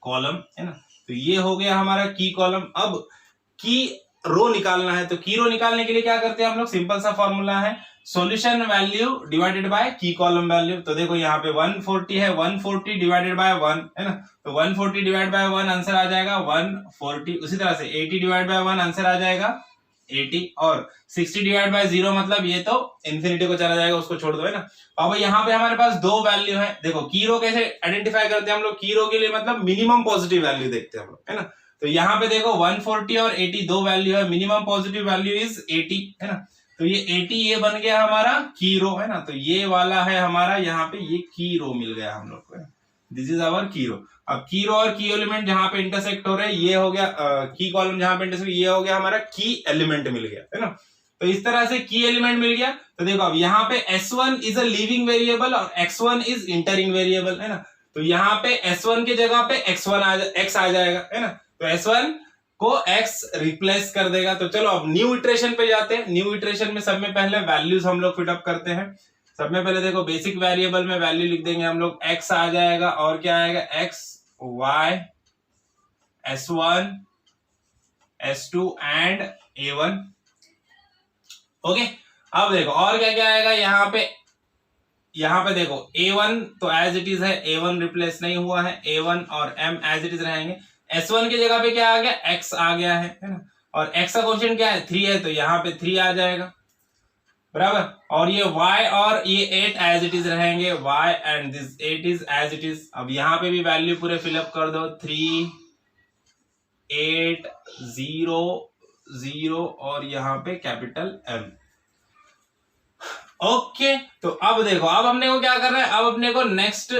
कॉलम, है ना। तो ये हो गया हमारा की कॉलम। अब की रो निकालना है, तो की रो निकालने के लिए क्या करते हैं हम लोग, सिंपल सा फॉर्मूला है सॉल्यूशन वैल्यू डिवाइडेड बाय की कॉलम वैल्यू। तो देखो यहाँ पे 140 है, 140 डिवाइडेड बाय 1, है ना। तो 140 डिवाइड बाय 1 आंसर आ जाएगा 140। उसी तरह से 80 डिवाइड बाय 1 आंसर आ जाएगा 80, और 60 डिवाइड बाय 0 मतलब ये तो इंफिनिटी को चला जाएगा, उसको छोड़ दो, है ना। अब यहाँ पे हमारे पास दो वैल्यू है। देखो की रो कैसे आइडेंटिफाई करते हैं हम लोग, की रो के लिए मतलब मिनिमम पॉजिटिव वैल्यू देखते हैं हम लोग, है ना। तो यहाँ पे देखो 140 और 80 दो वैल्यू है, मिनिमम पॉजिटिव वैल्यू इज 80, है ना। तो ये 80 ये बन गया हमारा की रो, है ना। तो ये वाला है हमारा यहाँ पे ये की रो मिल गया हम लोग को, दिस इज आवर की रो। अब की रो और की एलिमेंट जहां पे इंटरसेक्ट हो रहे हैं ये हो गया की कॉलम, जहां पे इंटरसेक्ट ये हो गया हमारा की एलिमेंट मिल गया, है ना। तो इस तरह से की एलिमेंट मिल गया। तो देखो अब यहाँ पे S1 is a leaving variable और X1 इज इंटरिंग वेरिएबल, है ना। तो यहाँ पे S1 की जगह पे X आ जाएगा, है ना। तो S1 को x रिप्लेस कर देगा। तो चलो अब न्यू इटरेशन पे जाते हैं। न्यू इटरेशन में सब में पहले वैल्यूज हम लोग फिटअप करते हैं। सब में पहले देखो बेसिक वेरिएबल में वैल्यू लिख देंगे हम लोग, x आ जाएगा और क्या आएगा x y s1 s2 and a1। Okay, अब देखो और क्या क्या आएगा यहाँ पे देखो a1 तो एज इट इज है, a1 रिप्लेस नहीं हुआ है, a1 और m एज इट इज रहेंगे। S1 की जगह पे क्या आ गया, x आ गया है ना। और x का क्वेश्चन क्या है 3 है, तो यहाँ पे 3 आ जाएगा, बराबर। और ये y और ये 8 एज इट इज रहेंगे, y and this 8 is as it is. अब यहाँ पे भी वैल्यू पूरे फिलअप कर दो, 3 8 0 0 और यहाँ पे कैपिटल M। ओके, तो अब देखो अब हमने को क्या करना है, अब अपने को नेक्स्ट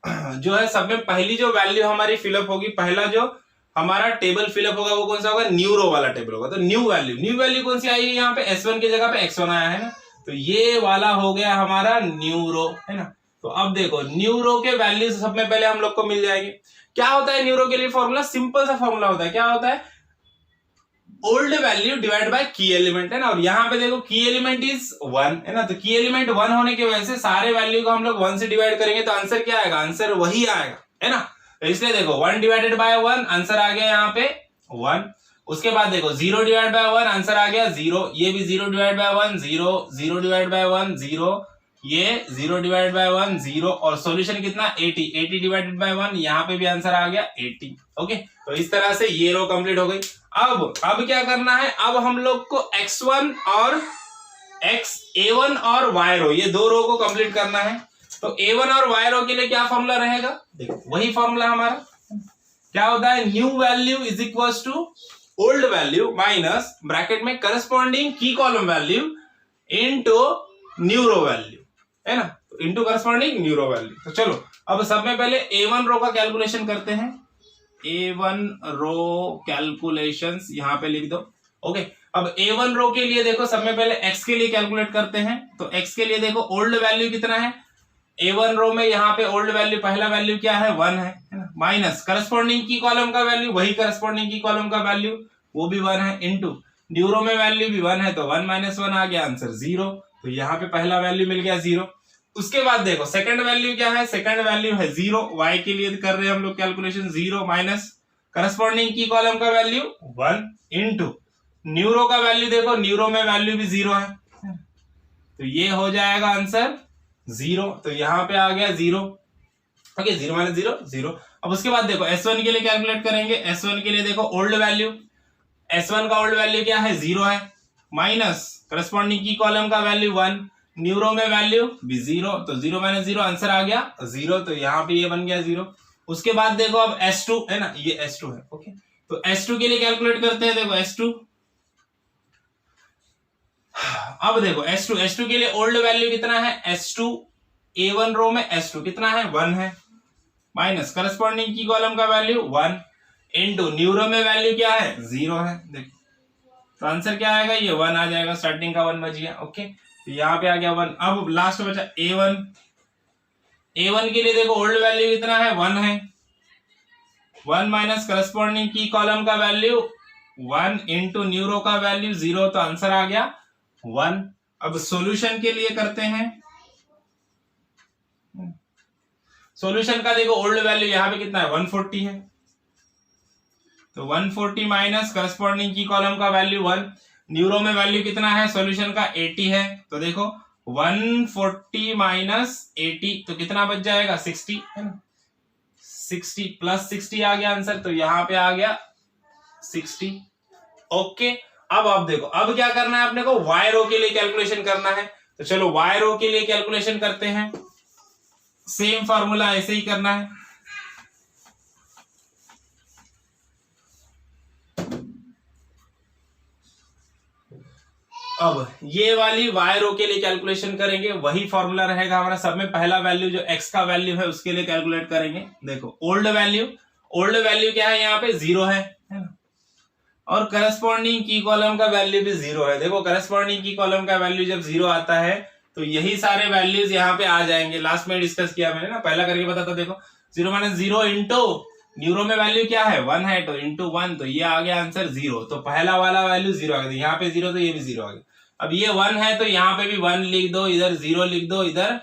जो है सब में पहली जो वैल्यू हमारी फिलअप होगी, पहला जो हमारा टेबल फिलअप होगा वो कौन सा होगा, न्यू रो वाला टेबल होगा। तो न्यू वैल्यू कौन सी आई है, यहाँ पे S1 की जगह पे X1 आया है ना। तो ये वाला हो गया हमारा न्यू रो, है ना। तो अब देखो न्यू रो के वैल्यू सब में पहले हम लोग को मिल जाएंगे। क्या होता है न्यू रो के लिए फॉर्मूला, सिंपल सा फॉर्मूला होता है। क्या होता है, ओल्ड वैल्यू डिवाइड बाय की एलिमेंट, है ना। और यहाँ पे देखो की एलिमेंट इज 1, है ना। तो की एलिमेंट 1 होने की वजह से सारे वैल्यू को हम लोग 1 से डिवाइड करेंगे तो आंसर क्या आएगा, आंसर वही आएगा, है ना। तो इसलिए देखो 1 डिवाइडेड बाय 1 आंसर आ गया यहाँ पे 1। उसके बाद देखो 0 डिवाइड बाय 1 आंसर आ गया 0, ये भी 0 डिवाइड बाय 1 0, 0 डिवाइड बाय 1 0, ये 0 डिवाइड बाय 1 0, और सॉल्यूशन कितना 80, 80 डिवाइडेड बाय 1, यहाँ पे भी आंसर आ गया 80। ओके, तो इस तरह से ये रो कंप्लीट हो गई। अब क्या करना है, अब हम लोग को x1 और a1 और y रो, ये दो रो को कंप्लीट करना है। तो a1 और y रो के लिए क्या फॉर्मूला रहेगा, देखो वही फॉर्मूला हमारा क्या होता है, new value is equal to old value minus bracket में करस्पॉन्डिंग की column value into new row value, है ना। Into corresponding new row value. तो चलो अब सब में पहले a1 रो का कैलकुलेशन करते हैं। A1 रो कैलकुलेशंस यहाँ पे लिख दो। ओके, अब A1 रो के लिए देखो सब में पहले x के लिए कैलकुलेट करते हैं। तो x के लिए देखो ओल्ड वैल्यू कितना है, A1 रो में यहाँ पे ओल्ड वैल्यू पहला वैल्यू क्या है 1 है ना, माइनस करस्पॉन्डिंग की कॉलम का वैल्यू, वही करस्पॉन्डिंग की कॉलम का वैल्यू वो भी 1 है, इनटू न्यू रो में वैल्यू भी 1 है, तो 1 - 1 आ गया आंसर 0। तो यहाँ पे पहला वैल्यू मिल गया 0। उसके बाद देखो सेकंड वैल्यू क्या है, सेकंड वैल्यू है 0, y के लिए कर रहे हैं हम लोग कैलकुलेशन, 0 माइनस करस्पॉन्डिंग की कॉलम का वैल्यू 1 इनटू न्यू रो का वैल्यू, देखो न्यू रो में वैल्यू भी 0 है, तो ये हो जाएगा आंसर 0। तो यहाँ पे आ गया 0। ओके, 0 - 0 0। अब उसके बाद देखो S1 के लिए कैलकुलेट करेंगे। S1 के लिए देखो ओल्ड वैल्यू, S1 का ओल्ड वैल्यू क्या है 0 है, माइनस करस्पॉन्डिंग की कॉलम का वैल्यू 1, न्यू रो में वैल्यू भी 0, तो 0 - 0 आंसर आ गया 0। तो यहाँ पे ये बन गया 0। उसके बाद देखो अब S2 है ना, ये S2 है। ओके, तो S2 के लिए कैलकुलेट करते हैं। देखो S2, अब देखो S2 के लिए ओल्ड वैल्यू कितना है, S2 A1 रो में S2 कितना है 1 है, माइनस करस्पॉन्डिंग की कॉलम का वैल्यू 1 इनटू न्यू रो में वैल्यू क्या है 0 है। देखो तो आंसर क्या आएगा, ये 1 आ जाएगा, स्टार्टिंग का 1 बच गया। ओके, तो यहाँ पे आ गया 1। अब लास्ट में बचा A1। A1 के लिए देखो ओल्ड वैल्यू कितना है, 1 है। 1 माइनस करस्पॉन्डिंग की कॉलम का वैल्यू 1 इंटू न्यूरो का वैल्यू 0, तो आंसर आ गया 1। अब सॉल्यूशन के लिए करते हैं। सॉल्यूशन का देखो ओल्ड वैल्यू यहाँ पे कितना है, 140 है। तो 140 माइनस करस्पॉन्डिंग की कॉलम का वैल्यू 1, न्यूरो में वैल्यू कितना है सॉल्यूशन का, 80 है। तो देखो 140 माइनस 80 तो कितना बच जाएगा, 60 है ना, 60 प्लस 60 आ गया आंसर, तो यहाँ पे आ गया 60। ओके, अब आप देखो अब क्या करना है अपने को, वाई रो के लिए कैलकुलेशन करना है। तो चलो वाई रो के लिए कैलकुलेशन करते हैं। सेम फार्मूला ऐसे ही करना है। अब ये वाली वाई रो के लिए कैलकुलेशन करेंगे, वही फॉर्मूला रहेगा हमारा सब में। पहला वैल्यू जो एक्स का वैल्यू है उसके लिए कैलकुलेट करेंगे। देखो ओल्ड वैल्यू क्या है, यहाँ पे 0 है ना, और करस्पॉन्डिंग की कॉलम का वैल्यू भी 0 है। देखो करस्पॉन्डिंग की कॉलम का वैल्यू जब 0 आता है तो यही सारे वैल्यूज यहाँ पे आ जाएंगे। लास्ट में डिस्कस किया मैंने ना, पहला करके बता था। देखो 0 माइनस 0 इंटू न्यूरो में वैल्यू क्या है, 1 है, तो इंटू 1, तो ये आ गया आंसर 0। तो पहला वाला वैल्यू 0 आ गया, यहाँ पे 0 तो ये भी 0 आ गया। अब ये 1 है तो यहाँ पे भी 1 लिख दो, इधर 0 लिख दो, इधर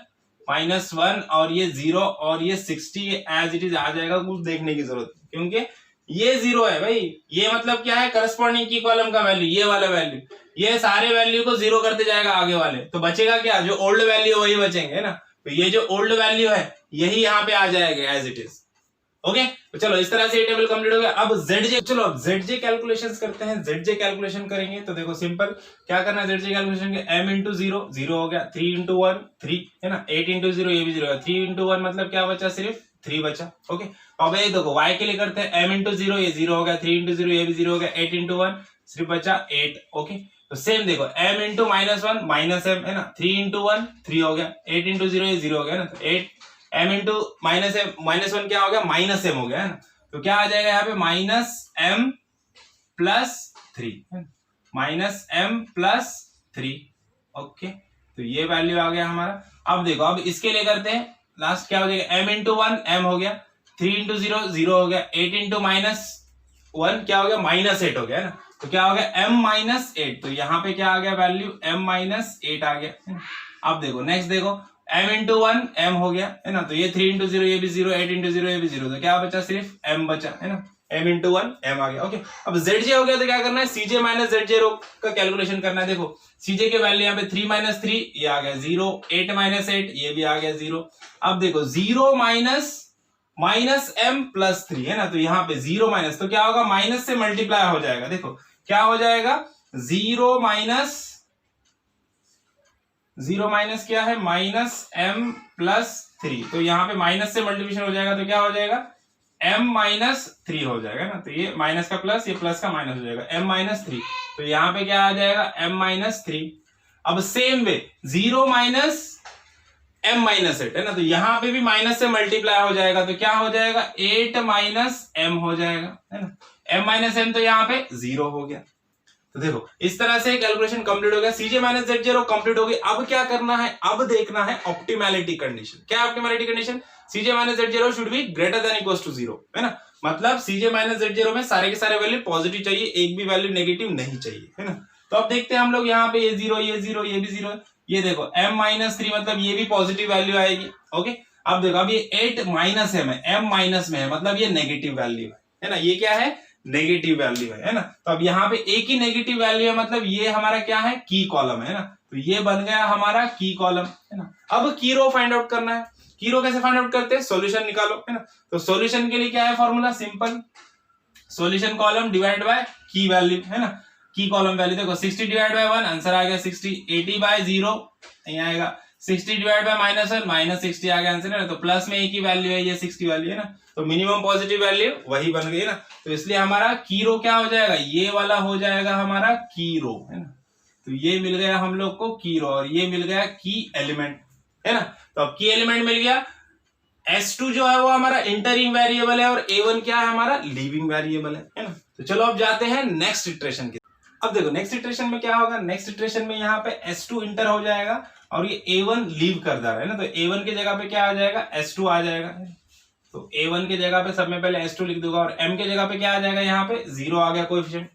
-1, और ये 0 और ये 60 एज इट इज आ जाएगा। कुछ देखने की जरूरत नहीं, क्योंकि ये 0 है भाई। ये मतलब क्या है, करस्पॉन्डिंग की कॉलम का वैल्यू, ये वाला वैल्यू, ये सारे वैल्यू को 0 करते जाएगा आगे वाले। तो बचेगा क्या, जो ओल्ड वैल्यू वही बचेंगे ना। तो ये जो ओल्ड वैल्यू है यही यहाँ पे आ जाएगा एज इट इज। ओके, तो चलो इस तरह से ये टेबल कंप्लीट हो गया। अब ZJ, चलो अब ZJ कैलकुलेशंस करते हैं। ZJ कैलकुलेशन करेंगे तो देखो सिंपल क्या करना है, ZJ कैलकुलेशन के m इंटू 0 0 हो गया, 3 इंटू 1 3 है ना, 8 इंटू 0 ये भी 0 है, 3 इंटू 1 मतलब क्या बचा, सिर्फ 3 बचा। ओके, अब ये देखो y के लिए करते हैं, m इंटू 0 ये 0 हो गया, 3 इंटू 0 ये भी 0 हो गया, 8 इंटू 1 सिर्फ बचा 8। ओके, तो सेम देखो m इंटू -1 माइनस m है ना, 3 इंटू 1 3 हो गया, 8 इंटू 0 ये 0 हो गया ना, तो 8 m इंटू -1 क्या हो गया, -m हो गया है ना। तो क्या आ जाएगा यहाँ पे, -m plus 3, -m plus 3। Okay, तो ये वैल्यू आ गया हमारा। अब देखो अब इसके लिए करते हैं, लास्ट क्या हो जाएगा, m इंटू 1 m हो गया, 3 इंटू 0 0 हो गया, 8 इंटू -1 क्या हो गया, -8 हो गया है ना। तो क्या हो गया, m-8, तो यहाँ पे क्या आ गया वैल्यू, m-8 आ गया। अब देखो नेक्स्ट देखो, m इंटू 1 m हो गया है ना, तो ये 3 इंटू 0 ये भी 0, 8 इंटू 0 ये भी 0, तो क्या बचा, सिर्फ m बचा है ना, m इंटू 1 m आ गया। ओके, अब ZJ हो गया तो क्या करना है, CJ माइनस ZJ रो का कैलकुलेशन करना है। देखो CJ के वैल्यू यहाँ पे 3 माइनस 3 ये आ गया 0, 8 माइनस 8 ये भी आ गया 0। अब देखो 0 माइनस m प्लस 3 है ना, तो यहाँ पे 0 माइनस, तो क्या होगा, माइनस से मल्टीप्लाई हो जाएगा। देखो क्या हो जाएगा, 0 माइनस क्या है, -m प्लस 3, तो यहाँ पे माइनस से मल्टीप्लिकेशन हो जाएगा, तो क्या हो जाएगा, m-3 हो जाएगा ना। तो ये माइनस का प्लस, ये प्लस का माइनस हो जाएगा, m-3, तो यहाँ पे क्या आ जाएगा, m-3। अब सेम वे 0 माइनस m-8 है ना, तो यहाँ पे भी माइनस से मल्टीप्लाई हो जाएगा, तो क्या हो जाएगा, 8 माइनस m हो जाएगा है ना, m-m तो यहाँ पे 0 हो गया। तो देखो इस तरह से कैलकुलेशन कंप्लीट हो गया, CJ minus ZJ row complete हो गई। अब क्या करना है, अब देखना है ऑप्टिमैलिटी कंडीशन। क्या optimality condition, CJ minus ZJ row should be greater than equals to 0 है ना, मतलब CJ माइनस ZJ रो में सारे के सारे वैल्यू पॉजिटिव चाहिए, एक भी वैल्यू नेगेटिव नहीं चाहिए है ना। तो अब देखते हैं हम लोग, यहाँ पे ये 0 ये 0 ये भी 0, ये देखो m-3 मतलब ये भी पॉजिटिव वैल्यू आएगी। ओके, अब देखो अब ये 8 माइनस m है, m माइनस में है, मतलब ये नेगेटिव वैल्यू है ना, ये क्या है, नेगेटिव वैल्यू है ना। तो अब यहाँ पे एक ही नेगेटिव वैल्यू है, मतलब ये हमारा क्या है, की कॉलम है ना, तो ये बन गया हमारा की कॉलम है ना। अब की रो फाइंड आउट करना है। की रो कैसे फाइंड आउट करते हैं, सॉल्यूशन निकालो है ना। तो सॉल्यूशन के लिए क्या है formula, simple, solution column divide by की वैल्यू है ना, की कॉलम वैल्यू। देखो 60 डिवाइड बाय 1 आंसर आ गया 60, 80 बाय 0 यहाँ आएगा 60 डिवाइड बाय -1 -60 आ गया आंसर है ना। तो प्लस में एक ही वैल्यू है, ये 60 वैल्यू है ना, तो मिनिमम पॉजिटिव वैल्यू वही बन गई ना। तो इसलिए हमारा की रो क्या हो जाएगा, ये वाला हो जाएगा हमारा की रो है ना। तो ये मिल गया हम लोग को की रो, और ये मिल गया की एलिमेंट है ना। तो अब की एलिमेंट मिल गया, S2 जो है वो हमारा इंटरिंग वेरिएबल है, और A1 क्या है हमारा लीविंग वेरिएबल है ना। तो चलो अब जाते हैं नेक्स्ट इटरेशन की। अब देखो नेक्स्ट इटरेशन में क्या होगा, नेक्स्ट इटरेशन में यहाँ पे S2 इंटर हो जाएगा और ये A1 लीव कर जा रहा है ना, तो A1 की जगह पे क्या आ जाएगा, S2 आ जाएगा। तो A1 की जगह पे सब में पहले S2 लिख दूंगा और M के जगह पे क्या आ जाएगा, यहाँ पे 0 आ गया कोएफिशिएंट।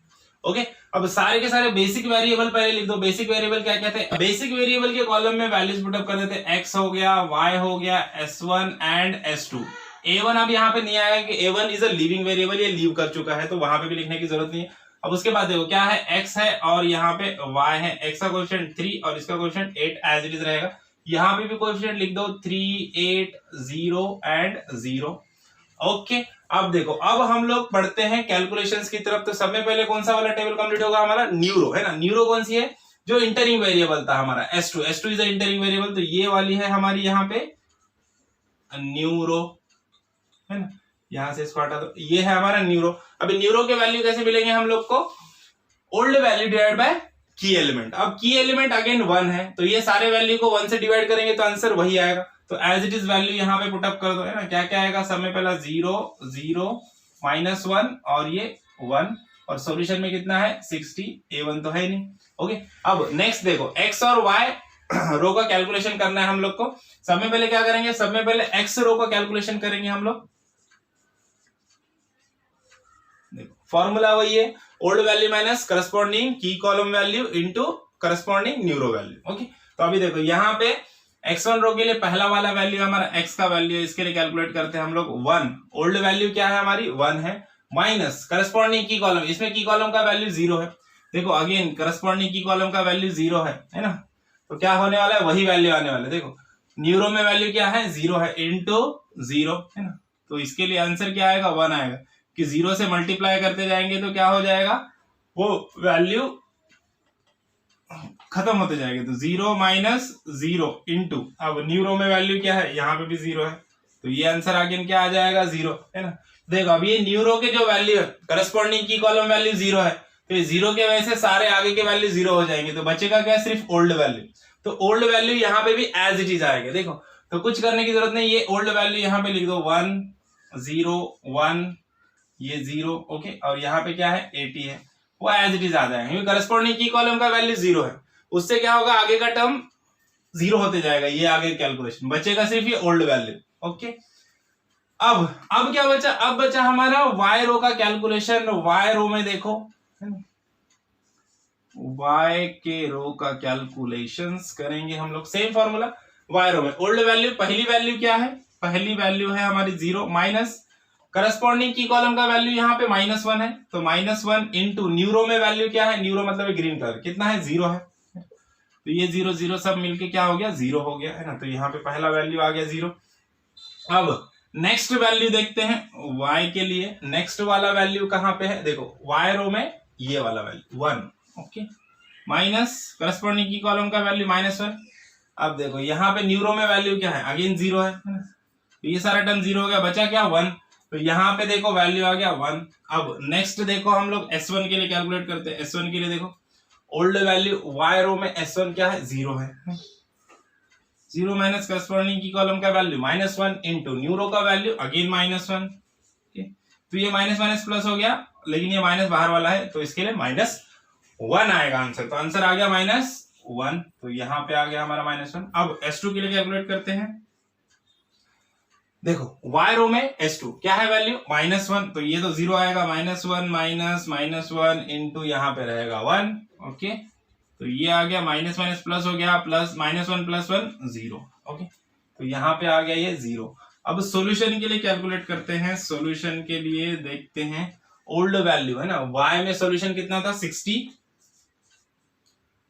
ओके, अब सारे के सारे बेसिक वेरिएबल पहले लिख दो। बेसिक वेरिएबल क्या कहते हैं, बेसिक वेरिएबल के कॉलम में वैल्यूज पुटअप कर देते हैं। x हो गया, y हो गया, S1 एंड S2। A1 अब यहाँ पे नहीं आएगा कि A1 is a leaving variable, ये लीव कर चुका है, तो वहां पे भी लिखने की जरूरत नहीं है। अब उसके बाद देखो क्या है, x है और यहाँ पे y है। x का कोएफिशिएंट 3 और इसका कोएफिशिएंट 8 एज इट इज रहेगा। यहाँ पे भी कोएफिशिएंट लिख दो 3, 8, 0 एंड 0। ओके, अब देखो अब हम लोग पढ़ते हैं कैलकुलेशंस की तरफ। तो सब में पहले कौन सा वाला टेबल कंप्लीट होगा, हमारा न्यूरो है ना। न्यूरो कौन सी है, जो इंटरिंग वेरिएबल था हमारा S2 is a interesting variable, तो ये वाली है हमारी यहाँ पे न्यूरो है ना। यहां से इसको हटा दो, ये है हमारा न्यूरो। अभी न्यूरो के वैल्यू कैसे मिलेंगे हम लोग को, ओल्ड वैल्यू डिवाइड बाय की एलिमेंट। अब की एलिमेंट अगेन 1 है, तो ये सारे वैल्यू को 1 से डिवाइड करेंगे तो आंसर वही आएगा। तो एज इट इज वैल्यू यहाँ पे पुटअप कर दो है ना। क्या क्या आएगा, सब में पहला 0, 0, -1 और ये 1 और सॉल्यूशन में कितना है 60। A1 तो है नहीं। ओके, अब नेक्स्ट देखो x और y रो का कैलकुलेशन करना है हम लोग को। सब में पहले क्या करेंगे, सब में पहले x रो का कैलकुलेशन करेंगे हम लोग। देखो फॉर्मूला वही है, ओल्ड वैल्यू माइनस करस्पॉन्डिंग की column value into corresponding neuro value. Okay, तो अभी देखो यहाँ पे x1 रो के लिए पहला वाला वैल्यू हमारा x का वैल्यू है, इसके लिए कैलकुलेट करते हैं हम लोग 1। ओल्ड वैल्यू क्या है हमारी 1 है, माइनस करस्पॉन्डिंग की कॉलम, इसमें की कॉलम का वैल्यू 0 है। देखो अगेन करस्पॉन्डिंग की कॉलम का वैल्यू 0 है ना, तो क्या होने वाला है, वही वैल्यू आने वाला है। देखो न्यूरो में वैल्यू क्या है 0 है, इनटू 0 है ना, तो इसके लिए आंसर क्या आएगा 1 आएगा। कि 0 से मल्टीप्लाई करते जाएंगे तो क्या हो जाएगा, वो वैल्यू खत्म होते जाएंगे। तो 0 - 0 इनटू, अब न्यूरो में वैल्यू क्या है, यहाँ पे भी 0 है, तो ये आंसर अगेन क्या आ जाएगा 0 है ना। देखो अब ये न्यूरो के जो वैल्यू है, करस्पॉन्डिंग की कॉलम वैल्यू 0 है, तो 0 के वजह से सारे आगे के वैल्यू 0 हो जाएंगे, तो बचेगा क्या, सिर्फ ओल्ड वैल्यू। तो ओल्ड वैल्यू यहाँ पे भी एज इट इज आएगा। देखो तो कुछ करने की जरूरत नहीं, ये ओल्ड वैल्यू यहाँ पे लिख दो 1, 0, 1, ये 0। ओके, और यहाँ पे क्या है 80 है, वो एज इट इज आ जाएगा, क्योंकि करस्पॉन्डिंग की कॉलम का वैल्यू 0 है। उससे क्या होगा, आगे का टर्म 0 होते जाएगा, ये आगे कैलकुलेशन बचेगा सिर्फ ये ओल्ड वैल्यू। ओके, अब क्या बचा, अब बचा हमारा y रो का कैलकुलेशन। y रो में देखो y के रो का कैलकुलेशंस करेंगे हम लोग, सेम फॉर्मूला। y रो में ओल्ड वैल्यू, पहली वैल्यू क्या है, पहली वैल्यू है हमारी 0 माइनस करस्पॉन्डिंग की कॉलम का वैल्यू यहाँ पे -1 है, तो -1 इनटू न्यूरो में वैल्यू क्या है, न्यूरो मतलब ग्रीन कलर, कितना है 0 है, तो ये 0, 0 सब मिलके क्या हो गया 0 हो गया है ना। तो यहाँ पे पहला वैल्यू आ गया 0। अब नेक्स्ट वैल्यू देखते हैं y के लिए। नेक्स्ट वाला वैल्यू कहाँ पे है, देखो y रो में ये वाला वैल्यू 1। ओके, माइनस करस्पॉन्डिंग की कॉलम का वैल्यू -1। अब देखो यहाँ पे न्यूरो में वैल्यू क्या है, अगेन 0 है, तो ये सारा टर्म 0 हो गया, बचा क्या 1। तो यहाँ पे देखो वैल्यू आ गया 1। अब नेक्स्ट देखो हम लोग S1 के लिए कैलकुलेट करते हैं। S1 के लिए देखो ओल्ड वैल्यू y रो में S1 क्या है 0 है, 0 माइनस करस्पॉन्डिंग की कॉलम का वैल्यू -1 इनटू न्यूरो का वैल्यू अगेन -1। तो ये माइनस माइनस प्लस हो गया, लेकिन ये माइनस बाहर वाला है, तो इसके लिए -1 आएगा आंसर। तो आंसर आ गया -1, तो यहाँ पे आ गया हमारा -1। अब S2 के लिए कैलकुलेट करते हैं। देखो y रो में S2 क्या है वैल्यू -1, तो ये तो 0 आएगा, -1 माइनस -1 इनटू यहाँ पे रहेगा 1। ओके, तो ये आ गया माइनस माइनस प्लस हो गया, प्लस -1 + 1 0। ओके, तो यहाँ पे आ गया ये 0। अब सॉल्यूशन के लिए कैलकुलेट करते हैं। सॉल्यूशन के लिए देखते हैं ओल्ड वैल्यू है ना, y में सॉल्यूशन कितना था 60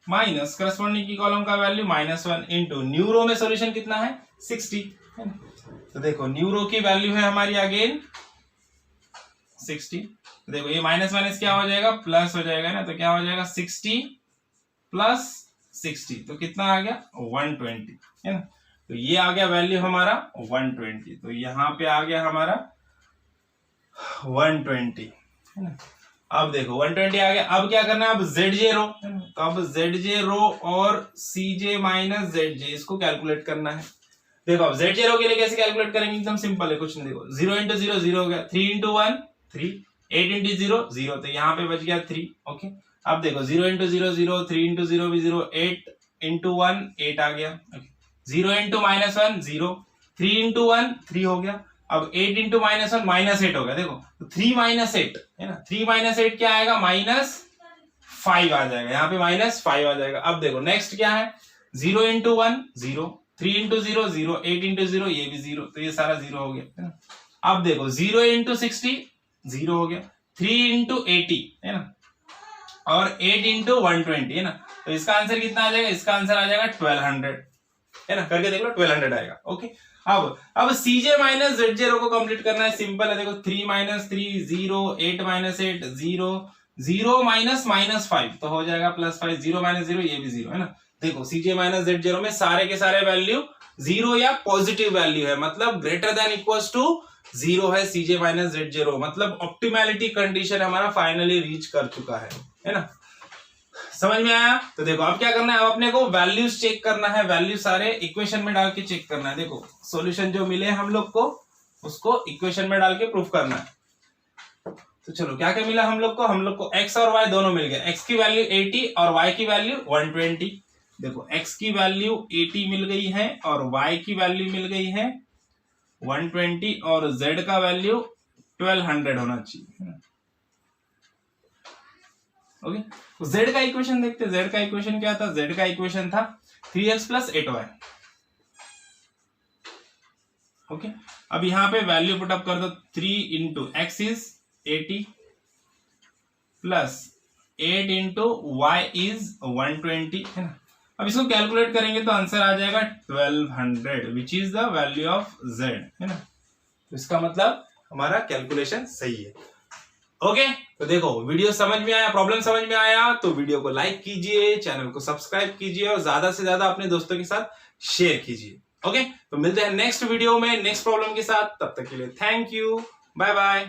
माइनस करस्पॉन्डिंग की कॉलम का वैल्यू -1 इनटू न्यूरो में सॉल्यूशन कितना है 60 है ना। तो देखो न्यूरो की वैल्यू है हमारी अगेन 60। देखो ये माइनस माइनस क्या हो जाएगा, प्लस हो जाएगा ना, तो क्या हो जाएगा 60 + 60, तो कितना आ गया 120 है ना। तो ये आ गया वैल्यू हमारा 120, तो यहाँ पे आ गया हमारा 120 है ना। अब देखो 120 आ गया, अब क्या करना है, अब ZJ रो, तो अब ZJ रो और CJ - ZJ इसको कैलकुलेट करना है। देखो अब ZJ रो के लिए कैसे कैलकुलेट करेंगे, एकदम सिंपल है, कुछ नहीं। देखो 0 × 0 0 हो गया, 3 × 1 3, 8 × 0 0, तो यहाँ पे बच गया 3। ओके, अब देखो 0 इंटू 0 0, 3 इंटू 0 भी 0, 8 इंटू 1 8 आ गया, 0 इंटू -1 0, 3 इंटू 1 3 हो गया, अब 8 इंटू -1 -8 हो गया। देखो तो 3 - 8 है ना, 3 - 8 क्या आएगा, -5 आ जाएगा, यहाँ पे -5 आ जाएगा। अब देखो नेक्स्ट क्या है, 0 इंटू 1 0, 3 इंटू 0 0, 8 इंटू 0 ये भी 0, तो ये सारा 0 हो गया है ना। अब देखो 0 इंटू 60 0 हो गया, 3 इंटू 80 है ना, और 8 इंटू 120 है ना, तो इसका आंसर कितना आ जाएगा, इसका आंसर आ जाएगा 1200 है ना, करके देख लो 1200 आएगा। ओके, अब CJ माइनस Z0 को कंप्लीट करना है, सिंपल है। देखो 3 - 3 0, 8 - 8 0, 0 माइनस -5 तो हो जाएगा +5, 0 - 0 ये भी 0 है ना। देखो CJ माइनस Z0 में सारे के सारे वैल्यू 0 या पॉजिटिव वैल्यू है, मतलब ग्रेटर देन इक्वल्स टू 0 है CJ माइनस Z0, मतलब ऑप्टिमैलिटी कंडीशन हमारा फाइनली रीच कर चुका है ना। समझ में आया? तो देखो अब क्या करना है, अब अपने को वैल्यूज चेक करना है, वैल्यू सारे इक्वेशन में डाल के चेक करना है। देखो सॉल्यूशन जो मिले हम लोग को उसको इक्वेशन में डाल के प्रूफ करना है। तो चलो क्या क्या मिला हम लोग को x और y दोनों मिल गए, x की वैल्यू 80 और y की वैल्यू 120। देखो x की वैल्यू 80 मिल गई है और y की वैल्यू मिल गई है 120 और z का वैल्यू 1200 होना चाहिए। ओके, तो z का इक्वेशन देखते हैं। z का इक्वेशन क्या था, z का इक्वेशन था 3x + 8y। ओके, अब यहां पे वैल्यू पुटअप कर दो, 3 into x is 80 plus 8 into y is 120 है ना। अब इसको कैलकुलेट करेंगे तो आंसर आ जाएगा 1200 which is the value of z है ना। तो इसका मतलब हमारा कैलकुलेशन सही है। ओके, तो देखो वीडियो समझ में आया, प्रॉब्लम समझ में आया तो वीडियो को लाइक कीजिए, चैनल को सब्सक्राइब कीजिए और ज्यादा से ज्यादा अपने दोस्तों के साथ शेयर कीजिए। ओके, तो मिलते हैं नेक्स्ट वीडियो में नेक्स्ट प्रॉब्लम के साथ, तब तक के लिए थैंक यू, बाय बाय।